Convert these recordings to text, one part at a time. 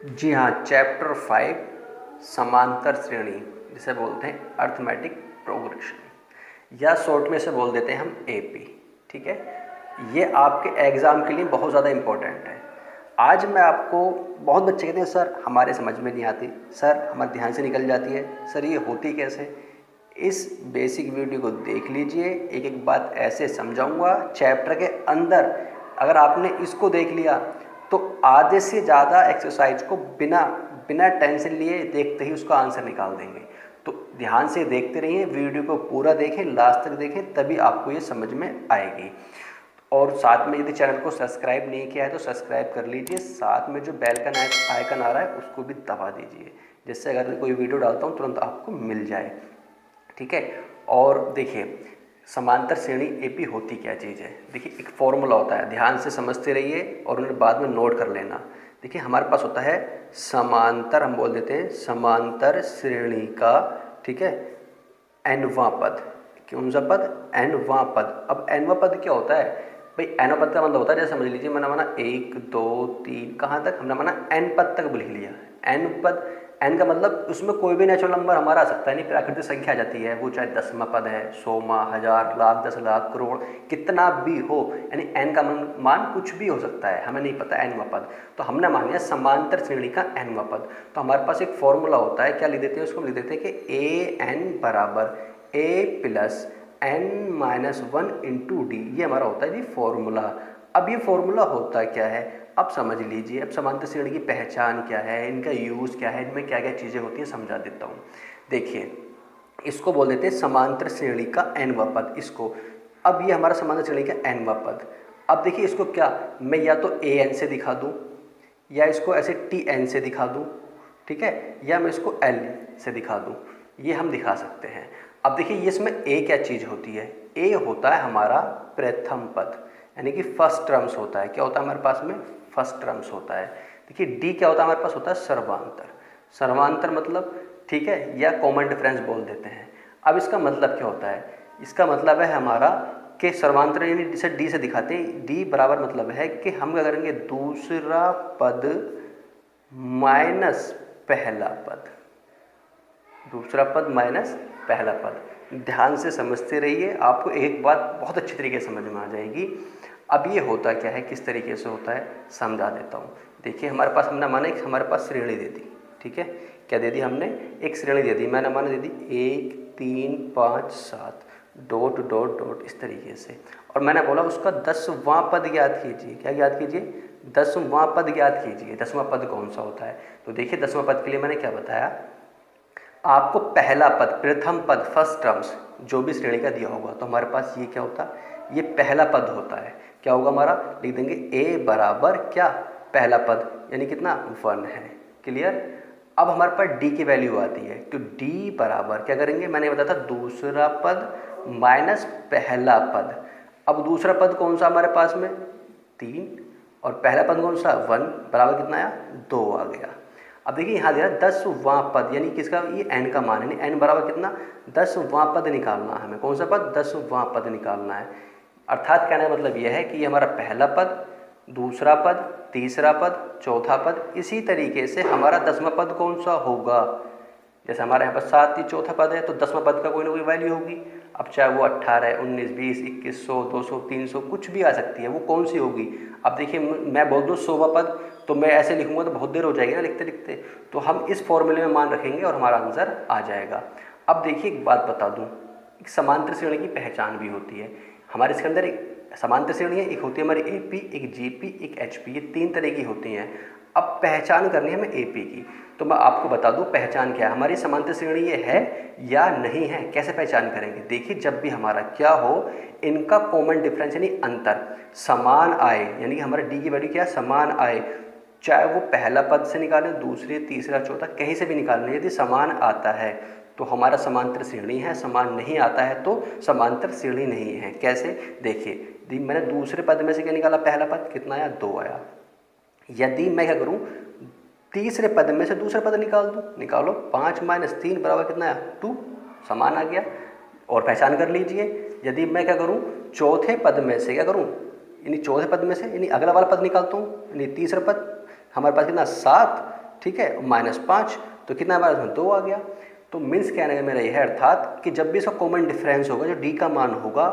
जी हाँ, चैप्टर 5 समांतर श्रेणी जिसे बोलते हैं अर्थमेटिक प्रोग्रेशन या शॉर्ट में से बोल देते हैं हम एपी। ठीक है, ये आपके एग्ज़ाम के लिए बहुत ज़्यादा इम्पोर्टेंट है। आज मैं आपको, बहुत बच्चे कहते हैं सर हमारे समझ में नहीं आती, सर हमारे ध्यान से निकल जाती है, सर ये होती कैसे। इस बेसिक वीडियो को देख लीजिए, एक एक बात ऐसे समझाऊंगा चैप्टर के अंदर। अगर आपने इसको देख लिया तो आधे से ज़्यादा एक्सरसाइज को बिना बिना टेंशन लिए देखते ही उसका आंसर निकाल देंगे। तो ध्यान से देखते रहिए, वीडियो को पूरा देखें, लास्ट तक देखें, तभी आपको ये समझ में आएगी। और साथ में यदि चैनल को सब्सक्राइब नहीं किया है तो सब्सक्राइब कर लीजिए, साथ में जो बेल का आइकन आ रहा है उसको भी दबा दीजिए, जिससे अगर कोई वीडियो डालता हूँ तुरंत आपको मिल जाए। ठीक है, और देखिए समांतर श्रेणी एपी होती क्या चीज़ है। देखिए एक फॉर्मूला होता है, ध्यान से समझते रहिए और उन्हें बाद में नोट कर लेना। देखिए हमारे पास होता है समांतर, हम बोल देते हैं समांतर श्रेणी का, ठीक है, एनवां पद। कौन सा पद? एनवां पद। अब एनवां पद क्या होता है भाई? एनवां पद का मतलब होता है, जैसे समझ लीजिए मैंने माना 1 2 3, कहाँ तक हमने माना एन पद तक लिख लिया। एन पद, एन का मतलब उसमें कोई भी नेचुरल नंबर हमारा आ सकता है, नहीं प्राकृतिक संख्या आ जाती है, वो चाहे 10वां पद है, 100वां, 1000, लाख, 10 लाख, करोड़, कितना भी हो, यानी एन का मान कुछ भी हो सकता है, हमें नहीं पता एनवां पद। तो हमने मान लिया समांतर श्रेणी का एनवां पद। तो हमारे पास एक फॉर्मूला होता है, क्या लिख देते हैं उसको? लिख देते हैं कि ए एन बराबर a plus n minus 1 into d. ये हमारा होता है जी फॉर्मूला। अब ये फॉर्मूला होता क्या है अब समझ लीजिए। अब समांतर श्रेणी की पहचान क्या है, इनका यूज़ क्या है, इनमें क्या क्या चीज़ें होती हैं समझा देता हूँ। देखिए इसको बोल देते हैं समांतर श्रेणी का एनवां पद, इसको। अब ये हमारा समांतर श्रेणी का एनवां पद। अब देखिए इसको क्या मैं या तो ए एन से दिखा दूँ, या इसको ऐसे टी एन से दिखा दूँ, ठीक है, या मैं इसको एल से दिखा दूँ, ये हम दिखा सकते हैं। अब देखिए ये इसमें ए क्या चीज़ होती है? ए होता है हमारा प्रथम पद, यानी कि फर्स्ट टर्म्स होता है। क्या होता है हमारे पास में? फर्स्ट टर्म्स होता है। देखिए डी क्या होता है हमारे पास? होता है सर्वांतर। सर्वांतर मतलब, ठीक है, या कॉमन डिफरेंस बोल देते हैं। अब इसका मतलब क्या होता है? इसका मतलब है हमारा कि सर्वांतर, यानी जिसे डी से दिखाते हैं, डी बराबर मतलब है कि हम क्या करेंगे, दूसरा पद माइनस पहला पद, दूसरा पद माइनस पहला पद। ध्यान से समझते रहिए, आपको एक बात बहुत अच्छी तरीके से समझ में आ जाएगी। अब ये होता क्या है, किस तरीके से होता है, समझा देता हूँ। देखिए हमारे पास हमने माना एक हमारे पास श्रेणी दे दी, ठीक है, क्या दे दी हमने? एक श्रेणी दे दी, मैंने माना दे दी 1 3 5 7 डॉट डॉट डॉट इस तरीके से। और मैंने बोला उसका 10वां पद ज्ञात कीजिए। क्या ज्ञात कीजिए? 10वां पद ज्ञात कीजिए। 10वां पद कौन सा होता है? तो देखिए 10वां पद के लिए मैंने क्या बताया आपको? पहला पद, प्रथम पद, फर्स्ट टर्म्स जो भी श्रेणी का दिया होगा, तो हमारे पास ये क्या होता है? ये पहला पद होता है। क्या होगा हमारा? लिख देंगे ए बराबर क्या? पहला पद, यानी कितना? 1 है। क्लियर? अब हमारे पास डी की वैल्यू आती है, तो डी बराबर क्या करेंगे? मैंने बताया था दूसरा पद माइनस पहला पद। अब दूसरा पद कौन सा हमारे पास में? 3, और पहला पद कौन सा? 1, बराबर कितना आया? 2 आ गया। अब देखिए यहाँ दिया 10वां पद, यानी किसका? ये एन का मान है, एन बराबर कितना? 10वां पद निकालना है हमें। कौन सा पद? 10वां पद निकालना है। अर्थात कहने का मतलब यह है कि ये हमारा पहला पद, दूसरा पद, तीसरा पद, चौथा पद, इसी तरीके से हमारा 10वां पद कौन सा होगा? जैसे हमारे यहाँ पर 7 ही चौथा पद है, तो 10वां पद का कोई ना कोई वैल्यू होगी। अब चाहे वो 18, 19, 20, 2100, 200, 300 कुछ भी आ सकती है, वो कौन सी होगी? अब देखिए मैं बोल दूँ 100वां पद, तो मैं ऐसे लिखूंगा तो बहुत देर हो जाएगी ना लिखते लिखते, तो हम इस फॉर्मूले में मान रखेंगे और हमारा आंसर आ जाएगा। अब देखिए एक बात बता दूँ, एक समांतर श्रेणी की पहचान भी होती है हमारे। इसके अंदर एक समांतर श्रेणी है, एक होती है हमारी एपी, एक जीपी, एक एचपी, ये 3 तरह की होती हैं। अब पहचान करनी है हमें एपी की, तो मैं आपको बता दूं पहचान क्या है हमारी। समांतर श्रेणी ये है या नहीं है, कैसे पहचान करेंगे? देखिए जब भी हमारा क्या हो, इनका कॉमन डिफरेंस यानी अंतर समान आए, यानी कि हमारा डी की वैल्यू क्या है? समान आए, चाहे वो पहला पद से निकालें, दूसरे, तीसरा, चौथा, कहीं से भी निकालने, यदि समान आता है तो हमारा समांतर श्रेणी है, समान नहीं आता है तो समांतर श्रेणी नहीं है। कैसे? देखिए मैंने दूसरे पद में से क्या निकाला? पहला पद कितना आया? 2 आया। यदि मैं क्या करूं, तीसरे पद में से दूसरा पद निकाल दूं, निकालो, 5 माइनस 3 बराबर कितना आया? 2, समान आ गया। और पहचान कर लीजिए, यदि मैं क्या करूं, चौथे पद में से क्या करूं, यानी चौथे पद में से यानी अगला वाला पद निकालता हूं, यानी तीसरा पद हमारे पास कितना? 7, ठीक है, -5, तो कितना हमारे पास में 2 आ गया। तो मीन्स कहने का मेरा यह है अर्थात कि जब भी इसका कॉमन डिफरेंस होगा, जो डी का मान होगा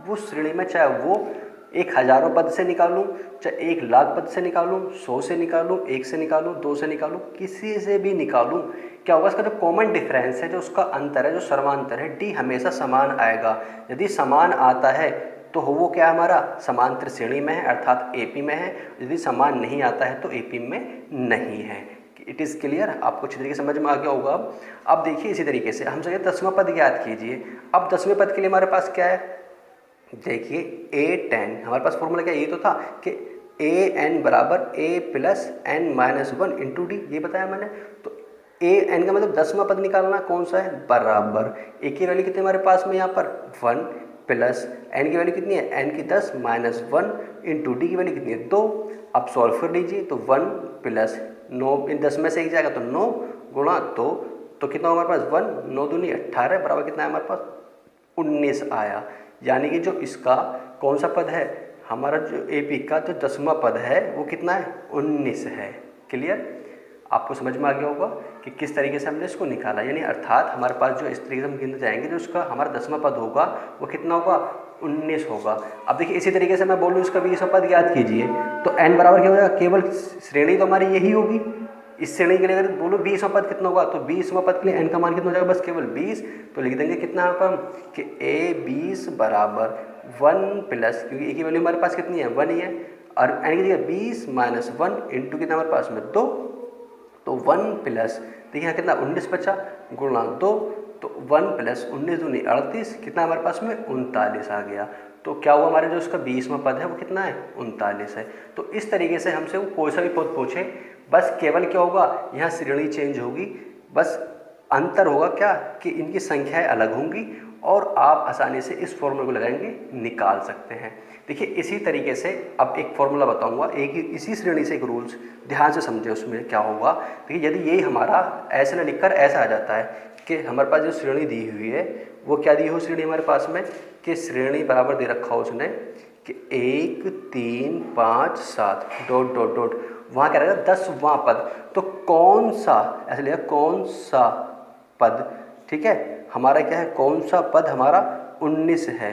वो श्रेणी में, चाहे वो 1000 पद से निकालूं, चाहे 1,00,000 पद से निकालूं, 100 से निकालूं, 1 से निकालूं, 2 से निकालूं, किसी से भी निकालूं, क्या होगा इसका जो कॉमन डिफरेंस है, जो उसका अंतर है, जो सर्वांतर है, डी हमेशा समान आएगा। यदि समान आता है तो वो क्या हमारा समांतर श्रेणी में है अर्थात एपी में है, यदि समान नहीं आता है तो एपी में नहीं है। इट इज़ क्लियर, आपको अच्छी तरीके से समझ में आ गया होगा। अब देखिए इसी तरीके से हम चाहिए 10वां पद याद कीजिए। अब 10वें पद के लिए हमारे पास क्या है, देखिए a10, हमारे पास फॉर्मूला क्या ये तो था कि an बराबर a plus n minus 1 into d, ये बताया मैंने। तो an का मतलब 10वां पद निकालना, कौन सा है, बराबर a की वैल्यू कितनी हमारे पास में यहाँ पर 1 प्लस n की वैल्यू कितनी है, n की 10 माइनस 1 इंटू डी की वैल्यू कितनी है 2। अब सॉल्व कर लीजिए तो 1 प्लस 9, इन 10 में से एक जाएगा तो 9 गुणा 2, तो कितना हमारे पास 1, 9 दूनी 18 बराबर कितना है हमारे पास 19 आया। यानी कि जो इसका कौन सा पद है, हमारा जो एपी का जो 10वां पद है वो कितना है, 19 है। क्लियर, आपको समझ में आ गया होगा कि किस तरीके से हमने इसको निकाला। यानी अर्थात हमारे पास जो इस तरीके से हम गिनते जाएंगे, जो उसका हमारा 10वां पद होगा वो कितना होगा, 19 होगा। अब देखिए इसी तरीके से मैं बोलूँ इसका 20वां पद याद कीजिए, तो n बराबर क्या हो जाएगा, केवल श्रेणी तो हमारी यही होगी। इस श्रेणी के लिए अगर बोलो 20वां पद कितना होगा, तो 20वां पद के लिए n का मान कितना हो जाएगा, बस केवल 20। तो लिख देंगे कितना यहाँ पर कि a20 बराबर 1 प्लस, क्योंकि a की वैल्यू हमारे पास कितनी है 1 ही है, और n की जगह 20 माइनस 1 इंटू कितना हमारे पास में 2, तो 1 प्लस, देखिए कितना 19 बचा गुणा 2, तो 1 प्लस 19 दूनी 38, कितना हमारे पास में 39 आ गया। तो क्या हुआ, हमारे जो उसका 20वां पद है वो कितना है, 39 है। तो इस तरीके से हमसे वो कोई सा भी पद पूछे, बस केवल क्या होगा, यहाँ श्रेणी चेंज होगी, बस अंतर होगा क्या कि इनकी संख्याएं अलग होंगी, और आप आसानी से इस फॉर्मूले को लगाएंगे निकाल सकते हैं। देखिए इसी तरीके से अब एक फॉर्मूला बताऊंगा, एक इसी श्रेणी से एक रूल्स ध्यान से समझे, उसमें क्या होगा। देखिए यदि यही हमारा ऐसे ना लिखकर ऐसा आ जाता है कि हमारे पास जो श्रेणी दी हुई है वो क्या दी हो, श्रेणी हमारे पास में कि श्रेणी बराबर दे रखा हो उसने कि 1 3 5 7 डॉट डॉट डॉट, वहाँ क्या रहेगा 10वां पद। तो कौन सा, ऐसे लिखा कौन सा पद, ठीक है, हमारा क्या है, कौन सा पद हमारा 19 है,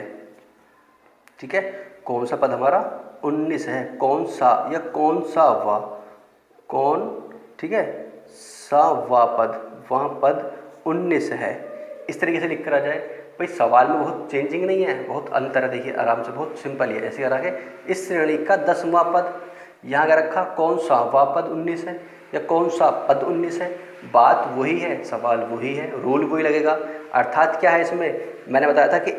ठीक है, कौन सा पद हमारा 19 है, कौन सा या कौन सा वा, कौन, ठीक है, सा वा पद, वहाँ पद 19 है। इस तरीके से लिख कर आ जाए। भाई सवाल में बहुत चेंजिंग नहीं है, बहुत अंतर है, देखिए आराम से, बहुत सिंपल है। ऐसे करा के इस श्रेणी का 10वां पद यहाँ क्या रखा, कौन सा वा पद 19 है या कौन सा पद 19 है, बात वही है, सवाल वही है, रूल वही लगेगा। अर्थात क्या है इसमें, मैंने बताया था कि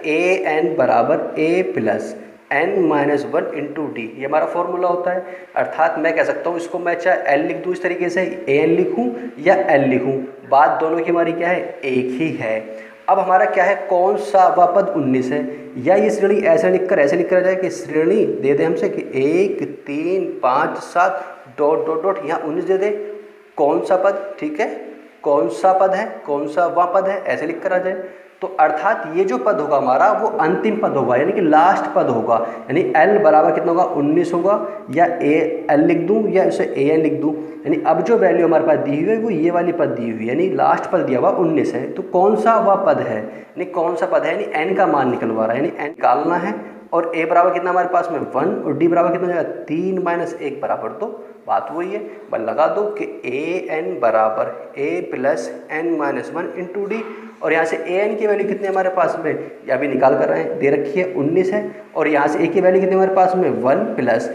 an बराबर a plus n minus 1 into d, ये हमारा फॉर्मूला होता है। अर्थात मैं कह सकता हूँ इसको, मैं चाहे l लिख दूँ इस तरीके से, an लिखूँ या l लिखूँ, बात दोनों की हमारी क्या है, एक ही है। अब हमारा क्या है, कौन सा वा पद 19 है, या ये श्रेणी ऐसे लिख कर आ जाए कि श्रेणी दे दे हमसे कि 1 3 5 7 डॉट डॉट डॉट, यहाँ 19 दे दे, कौन सा पद, ठीक है, कौन सा पद है, कौन सा वह पद है, ऐसे लिख कर आ जाए। तो अर्थात ये जो पद होगा हमारा वो अंतिम पद होगा, यानी कि लास्ट पद होगा। यानी l बराबर कितना होगा, 19 होगा, या l लिख दूं या उसे an लिख दूं। यानी अब जो वैल्यू हमारे पास दी हुई है वो ये वाली पद दी हुई है, यानी लास्ट पद दिया हुआ 19 है। तो कौन सा वह पद है, यानी कौन सा पद है, यानी n का मान निकलवा रहा है, यानी n निकालना है। और a बराबर कितना हमारे पास में 1 और d बराबर कितना हो जाएगा 3 माइनस 1 बराबर 2, बात वही है। बस लगा दो कि an बराबर a plus n minus 1 into D, और यहाँ से an की वैल्यू कितनी हमारे पास में, ये अभी निकाल कर रहे हैं, दे रखी है 19 है, और यहाँ से a की वैल्यू कितनी हमारे पास में 1 प्लस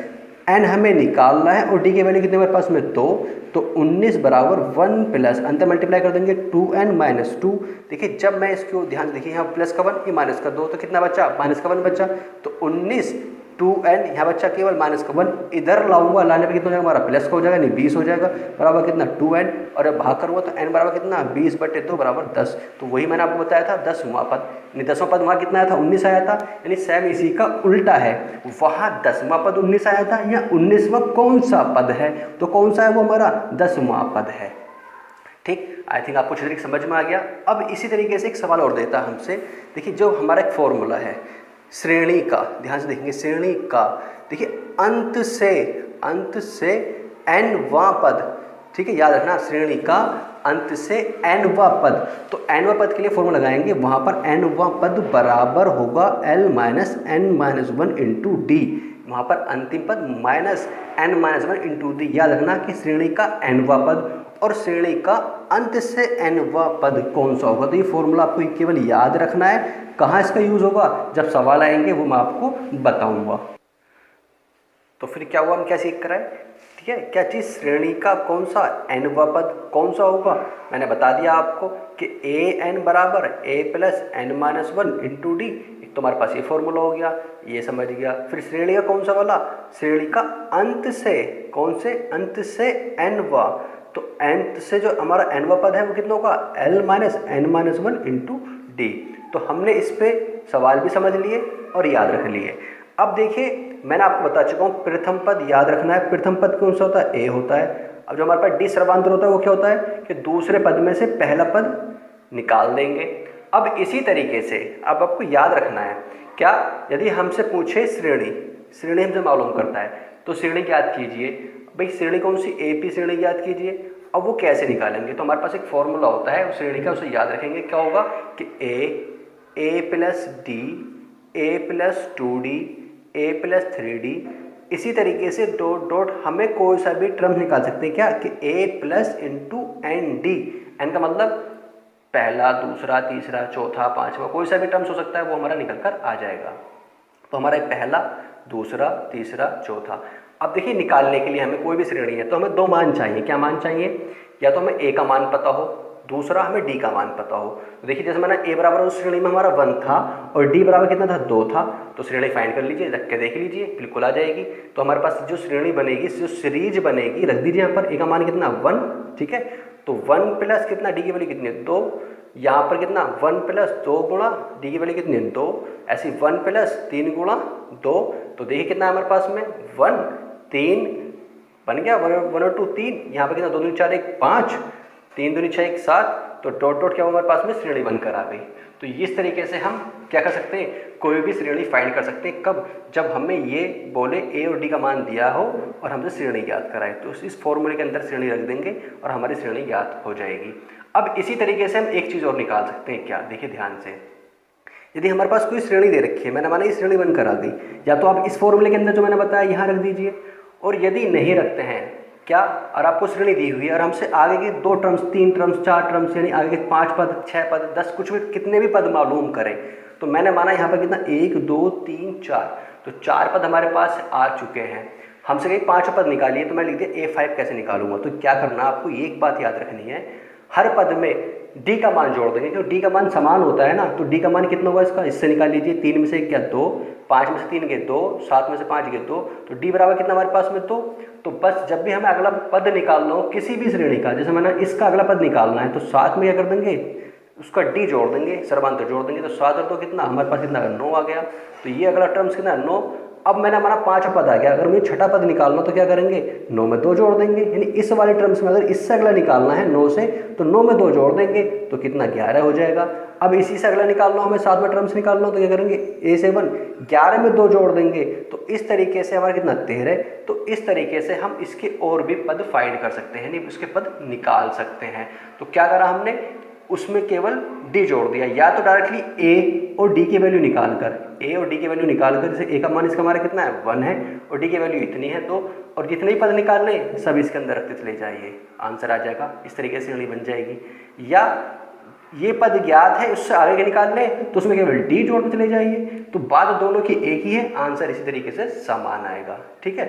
n हमें निकालना है, और d की वैल्यू कितनी हमारे पास में 2, तो 19 बराबर 1 प्लस अंतर मल्टीप्लाई कर देंगे 2n माइनस 2। देखिए जब मैं इसको ध्यान से देखिए, यहाँ प्लस का 1 ये माइनस का 2, तो कितना बचा, माइनस का 1 बचा, तो 19 2n यहाँ बच्चा केवल माइनस का 1, इधर लाऊंगा, लाने पे कितना हो जाएगा हमारा प्लस का हो जाएगा, नहीं 20 हो जाएगा, बराबर कितना 2n, और अब भाग करूँगा तो n बराबर कितना 20/2 बराबर 10। तो वही मैंने आपको बताया था 10वां पद, यानी 10वां पद वहाँ कितना आया था 19 आया था, यानी सेम इसी का उल्टा है, वहाँ 10वां पद 19 आया था, या 19वां कौन सा पद है, तो कौन सा है वो हमारा 10वां पद है। ठीक, आई थिंक आपको अच्छी तरीके समझ में आ गया। अब इसी तरीके से एक सवाल और देता हमसे, देखिए जो हमारा एक फॉर्मूला है श्रेणी का, ध्यान से देखेंगे श्रेणी का, देखिए अंत से n वां पद ठीक है, याद रखना श्रेणी का अंत से nवा पद, तो nवा पद के लिए फॉर्मूला लगाएंगे, वहां पर nवा पद बराबर होगा l minus n minus one into D, वहां पर अंतिम पद minus n minus one into D. याद रखना कि श्रेणी का nवा पद और श्रेणी का अंत से nवा पद कौन सा होगा, तो ये फॉर्मूला आपको केवल याद रखना है। कहाँ इसका यूज होगा, जब सवाल आएंगे वो मैं आपको बताऊंगा। तो फिर क्या हुआ, हम क्या सीख कर आए, ठीक है, क्या चीज़ श्रेणी का कौन सा nवा पद कौन सा होगा, मैंने बता दिया आपको कि an बराबर a plus n minus one into D. एक तो हमारे पास ये फॉर्मूला हो गया, ये समझ गया। फिर श्रेणी का कौन सा वाला, श्रेणी का अंत से, कौन से अंत से nवा, तो अंत से जो हमारा nवा पद है वो कितना होगा, l minus n minus one into D. तो हमने इस पे सवाल भी समझ लिए और याद रख लिए। अब देखिए मैंने आपको बता चुका हूँ प्रथम पद याद रखना है। प्रथम पद कौन सा होता है, ए होता है। अब जो हमारे पास डी सर्वांतर होता है वो क्या होता है कि दूसरे पद में से पहला पद निकाल देंगे। अब इसी तरीके से अब आपको याद रखना है, क्या यदि हमसे पूछे श्रेणी हमसे मालूम करता है, तो श्रेणी याद कीजिए भाई, श्रेणी कौन सी, एपी श्रेणी याद कीजिए। अब वो कैसे निकालेंगे, तो हमारे पास एक फॉर्मूला होता है उस श्रेणी का, उसे याद रखेंगे। क्या होगा कि a plus D, A plus two D, A plus three D. इसी तरीके से डॉट डॉट हमें कोई सा भी टर्म निकाल सकते हैं, क्या कि a plus into n d. N का मतलब पहला, दूसरा, तीसरा, चौथा, पांचवा, कोई सा भी टर्म्स हो सकता है, वो हमारा निकल कर आ जाएगा। तो हमारा पहला, दूसरा, तीसरा, चौथा। अब देखिए निकालने के लिए हमें कोई भी श्रेणी है तो हमें दो मान चाहिए। क्या मान चाहिए, या तो हमें ए का मान पता हो, दूसरा हमें डी का मान पता हो। तो देखिए जैसे मैंने ए बराबर उस श्रेणी में हमारा 1 था और डी बराबर कितना था, 2 था, तो श्रेणी फाइंड कर लीजिए, रख के देख लीजिए, बिल्कुल आ जाएगी। तो हमारे पास जो श्रेणी बनेगी, जो सीरीज बनेगी, रख दीजिए यहाँ पर ए का मान कितना 1, ठीक है। तो 1 प्लस कितना, डी की वैल्यू कितनी है 2, यहाँ पर कितना 1 प्लस 2 गुणा डी की वैल्यू कितनी है 2, ऐसी 1 प्लस 3 गुणा 2। तो देखिए कितना है हमारे पास में 1, 3 बन गया, 1 और 2 3, यहाँ पर कितना 2 दूनी 4 1 5, 3 दूनी 6 1 7, तो डॉट डॉट क्या हमारे पास में श्रेणी बनकर आ गई। तो इस तरीके से हम क्या कर सकते हैं, कोई भी श्रेणी फाइंड कर सकते हैं। कब, जब हमें ये बोले ए और डी का मान दिया हो और हमसे श्रेणी याद कराए, तो इस फॉर्मूले के अंदर श्रेणी रख देंगे और हमारी श्रेणी याद हो जाएगी। अब इसी तरीके से हम एक चीज़ और निकाल सकते हैं। क्या, देखिए ध्यान से, यदि हमारे पास कोई श्रेणी दे रखी है, मैंने माना ये श्रेणी बनकर आ गई, या तो आप इस फॉर्मूले के अंदर जो मैंने बताया यहाँ रख दीजिए, और यदि नहीं रखते हैं क्या, और आपको श्रेणी दी हुई है और हमसे आगे के 2 टर्म्स, 3 टर्म्स, 4 टर्म्स, यानी आगे के 5 पद, 6 पद, 10, कुछ भी कितने भी पद मालूम करें, तो मैंने माना यहाँ पर कितना 1 2 3 4, तो 4 पद हमारे पास आ चुके हैं। हमसे कहीं 5 पद निकालिए, तो मैं लिख दिया A5 कैसे निकालूंगा। तो क्या करना, आपको एक बात याद रखनी है, हर पद में डी का मान जोड़ देंगे, क्योंकि डी का मान समान होता है ना। तो डी का मान कितना होगा इसका, इससे निकाल लीजिए, 3 में से 1 गया 2, 5 में से 3 गए 2, 7 में से 5 गए 2, तो डी बराबर कितना हमारे पास में 2। तो बस जब भी हमें अगला पद निकालना हो किसी भी श्रेणी का, जैसे मैंने इसका अगला पद निकालना है, तो साथ में क्या कर देंगे, उसका डी जोड़ देंगे, सर्वांतर जोड़ देंगे, तो 7 और 2 कितना, हमारे पास कितना 9 आ गया। तो ये अगला टर्म्स कितना 9। अब मैंने हमारा 5 पद आ गया, अगर मुझे छठा पद निकालना तो क्या करेंगे, 9 में 2 जोड़ देंगे, यानी इस वाले टर्म्स में अगर इससे अगला निकालना है 9 से, तो 9 में 2 जोड़ देंगे, तो कितना 11 हो जाएगा। अब इसी से अगला निकालना हो, हमें 7वां टर्म्स निकालना हो, तो क्या करेंगे, A7 11 में 2 जोड़ देंगे, तो इस तरीके से हमारा कितना 13। तो इस तरीके से हम इसके और भी पद फाइंड कर सकते हैं, यानी उसके पद निकाल सकते हैं। तो क्या करा हमने, उसमें केवल डी जोड़ दिया, या तो डायरेक्टली ए और डी की वैल्यू निकालकर, ए और डी की वैल्यू निकालकर, जैसे ए का मान इसका हमारा कितना है 1 है और डी की वैल्यू इतनी है 2, और जितने ही पद निकालने सब इसके अंदर रखते चले जाइए, आंसर आ जाएगा। इस तरीके से श्रेणी बन जाएगी। या ये पद ज्ञात है, उससे आगे के निकाल ले तो उसमें केवल डी जोड़ते चले जाइए, तो बात दोनों की एक ही है, आंसर इसी तरीके से समान आएगा। ठीक है,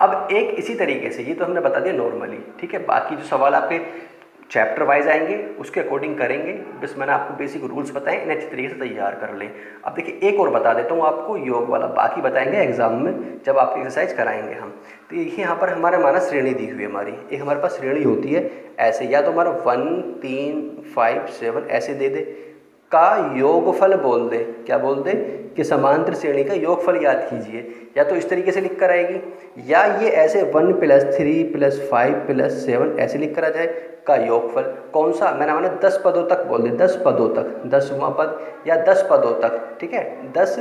अब एक इसी तरीके से, ये तो हमने बता दिया नॉर्मली, ठीक है। बाकी जो सवाल आपके चैप्टर वाइज आएंगे उसके अकॉर्डिंग करेंगे, बस मैंने आपको बेसिक रूल्स बताएं, इन्हें अच्छी तरीके से तैयार कर लें। अब देखिए एक और बता देता हूँ आपको योग वाला, बाकी बताएंगे एग्जाम में जब आपकी एक्सरसाइज कराएंगे हम। तो देखिए यहाँ पर हमारे माना श्रेणी दी हुई है हमारी, एक हमारे पास श्रेणी होती है ऐसे, या तो हमारा 1 3 5 7 ऐसे दे दे, का योगफल बोल दे, क्या बोल दे कि समांतर श्रेणी का योगफल याद कीजिए, या तो इस तरीके से लिख कर आएगी, या ये ऐसे 1 + 3 + 5 + 7 ऐसे लिख कर आ जाए, का योगफल कौन सा, मैंने माना 10 पदों तक बोल दे, 10 पदों तक, 10वां पद या 10 पदों तक, ठीक है, 10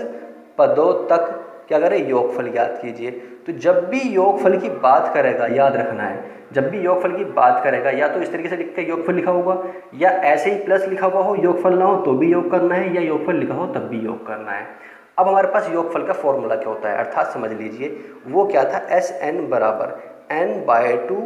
पदों तक क्या करें, योगफल याद कीजिए। तो जब भी योगफल की बात करेगा, याद रखना है, जब भी योगफल की बात करेगा या तो इस तरीके से लिख के योगफल लिखा होगा, या ऐसे ही प्लस लिखा हुआ हो, योगफल ना हो तो भी योग करना है, या योगफल लिखा हो तब भी योग करना है। अब हमारे पास योगफल का फॉर्मूला क्या होता है, अर्थात समझ लीजिए वो क्या था, एस एन बराबर n/2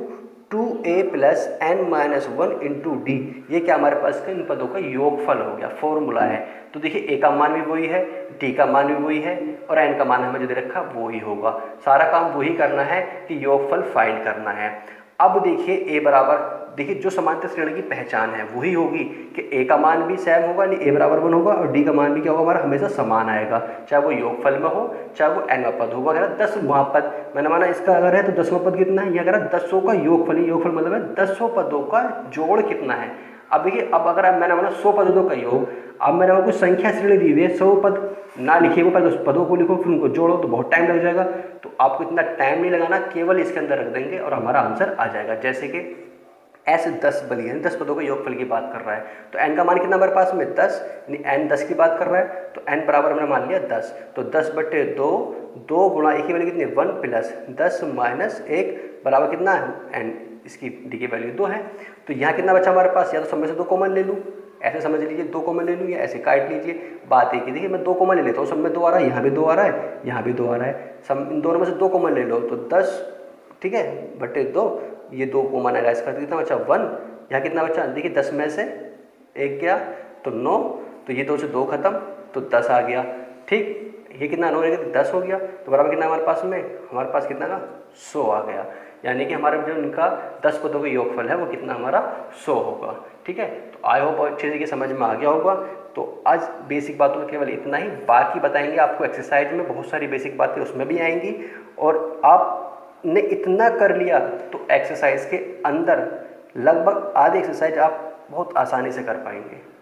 2a plus n-1 into d. ये क्या हमारे पास इन पदों का योगफल हो गया, फॉर्मूला है। तो देखिए a का मान भी वही है, d का मान भी वही है, और n का मान हमें जो दे रखा वो ही होगा। सारा काम वही करना है कि योगफल फाइंड करना है। अब देखिए a बराबर, देखिए जो समांतर श्रेणी की पहचान है वही होगी कि a का मान भी सेम होगा, यानी a बराबर 1 होगा, और d का मान भी क्या होगा हमारा हमेशा समान आएगा, चाहे वो योगफल में हो चाहे वो nवां पद होगा। अगर 10वां पद मैंने माना इसका अगर है तो 10वां पद कितना है, ये अगर 10 का योगफल, योगफल मतलब है 10 पदों का जोड़ कितना है। अब देखिए, अब अगर मैंने माना 100 पदों का योग, अब मैंने कुछ संख्या श्रेणी दी हुई है, 100 पद ना लिखिए, वो पहले उस पदों को लिखो फिर उनको जोड़ो तो बहुत टाइम लग जाएगा। तो आपको इतना टाइम नहीं लगाना, केवल इसके अंदर रख देंगे और हमारा आंसर आ जाएगा। जैसे कि ऐसे 10 बली है, 10 पदों के योगफल की बात कर रहा है, तो n का मान कितना हमारे पास में 10, यानी n 10 की बात कर रहा है, तो n बराबर हमने मान लिया 10, तो 10/2, 2 गुणा एक की वैल्यू कितनी 1 प्लस 10 माइनस 1 बराबर कितना है n, इसकी d की वैल्यू 2 है। तो यहाँ कितना बचा हमारे पास, या तो सब में से 2 कॉमन ले लूँ, ऐसे समझ लीजिए 2 कॉमन ले लूँ, या ऐसे काट लीजिए। बात एक ही, देखिए मैं 2 कॉमन ले लेता हूँ, सब में 2 आ रहा है, यहाँ भी 2 आ रहा है, यहाँ भी 2 आ रहा है, सब इन दोनों में से 2 कॉमन ले लो तो 10, ठीक है, बटे 2, ये 2 कॉमन आएगा, इसका कितना बचा 1, यहाँ कितना बचा, देखिए 10 में से 1 गया तो 9, तो ये 2 से 2 खत्म तो 10 आ गया, ठीक। ये कितना 9 रहेगा, 10 हो गया, तो बराबर कितना हमारे पास में, हमारे पास कितना का 100 आ गया, यानी कि हमारे जो इनका 10 पदों का योगफल है वो कितना हमारा 100 होगा, ठीक है। तो आई होप अच्छे से समझ में आ गया होगा। तो आज बेसिक बातों में केवल इतना ही, बाकी बताएंगे आपको एक्सरसाइज में, बहुत सारी बेसिक बातें उसमें भी आएंगी, और आपने इतना कर लिया तो एक्सरसाइज के अंदर लगभग आधी एक्सरसाइज आप बहुत आसानी से कर पाएंगे।